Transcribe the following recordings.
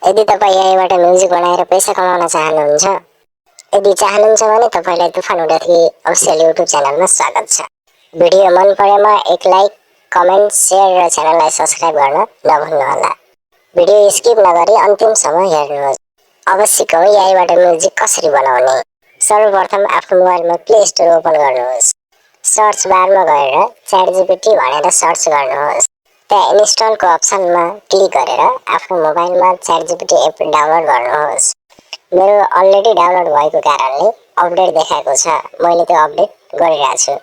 यदि तपाईँ यहीँबाट म्युजिक बनाएर पैसा कमाउन चाहनुहुन्छ, यदि चाहनुहुन्छ भने तपाईलाई तुफान उडाथी अफिसियल युट्युब च्यानलमा स्वागत छ। भिडियो मन परेमा एक लाइक, कमेन्ट, शेयर र च्यानललाई सब्स्क्राइब गर्न नभुल्नुहोला। भिडियो स्किप नगरी अन्तिमसम्म हेर्नुहोस्। अब सिकौँ यहीँबाट म्युजिक कसरी बनाउने। सर्वप्रथम आफ्नो मोबाइलमा प्ले स्टोर ओपन गर्नुहोस्। सर्च बारमा गएर ChatGPT भनेर सर्च गर्नुहोस्। त्यहाँ इन्स्टलको अप्सनमा क्लिक गरेर आफ्नो मोबाइलमा ChatGPT एप डाउनलोड गर्नुहोस्। मेरो अलरेडी डाउनलोड भएको कारणले अपडेट देखाएको छ। मैले त्यो अपडेट गरिरहेको छु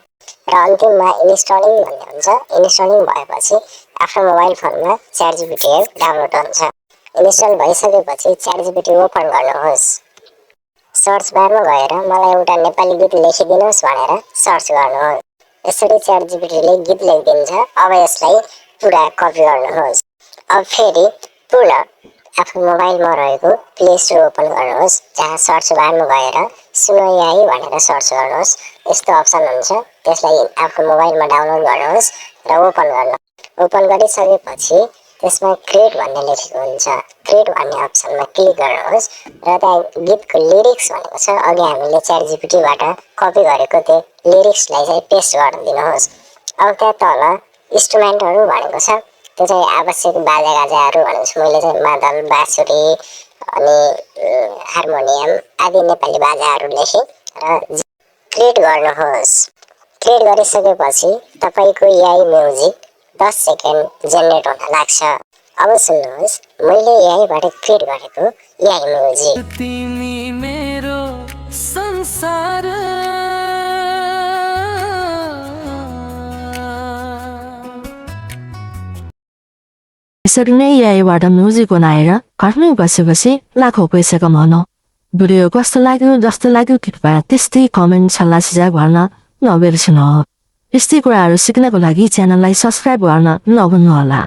र अन्तिममा इन्स्टलिङ भन्ने हुन्छ। इन्स्टलिङ भएपछि आफ्नो मोबाइल फोनमा ChatGPT एप डाउनलोड हुन्छ। इन्स्टल भइसकेपछि ChatGPT ओपन गर्नुहोस्। सर्च बारमा गएर मलाई एउटा नेपाली गीत लेखिदिनुहोस् भनेर सर्च गर्नुहोस्। यसरी ChatGPT ले गीत लेखिदिन्छ। अब यसलाई पुरा कपी गर्नुहोस्। अब फेरि पुनः आफ्नो मोबाइलमा रहेको प्ले स्टोर ओपन गर्नुहोस्। जहाँ सर्च बारमा गएर सुनो एआई भनेर सर्च गर्नुहोस्। यस्तो अप्सन हुन्छ, त्यसलाई आफ्नो मोबाइलमा डाउनलोड गर्नुहोस् र ओपन गर्नुहोस्। ओपन गरिसकेपछि त्यसमा क्रिएट भन्ने लेखेको हुन्छ। क्रिएट भन्ने अप्सनमा क्लिक गर्नुहोस् र त्यहाँ गीतको लिरिक्स भनेको छ। अघि हामीले ChatGPT बाट कपी गरेको त्यो लिरिक्सलाई चाहिँ पेस्ट गरिदिनुहोस्। अब त्यहाँ तल इन्स्ट्रुमेन्टहरू भनेको छ, त्यो चाहिँ आवश्यक बाजागाजाहरू भनेको छु। मैले चाहिँ मादल, बाँसुरी अनि हार्मोनियम आदि नेपाली बाजाहरू लेखेँ र क्रिएट गर्नुहोस्। क्रिएट गरिसकेपछि तपाईँको एआई म्युजिक 10 सेकेन्ड जेनेरेट हुन लाग्छ। अब सुन्नुहोस् मैले एआईबाट क्रिएट गरेको एआई म्युजिक। तिमी मेरो संसार यसरी नै एआईबाट म्युजिक बनाएर घरमै बसी लाखौँ पैसा कमाउन। भिडियो कस्तो लाग्यो जस्तो लाग्यो कृपया त्यस्तै कमेन्ट सल्लाह सुझाव गर्न नबिर्सनु। यस्तै कुराहरू सिक्नको लागि च्यानललाई सब्स्क्राइब गर्न नभुल्नुहोला।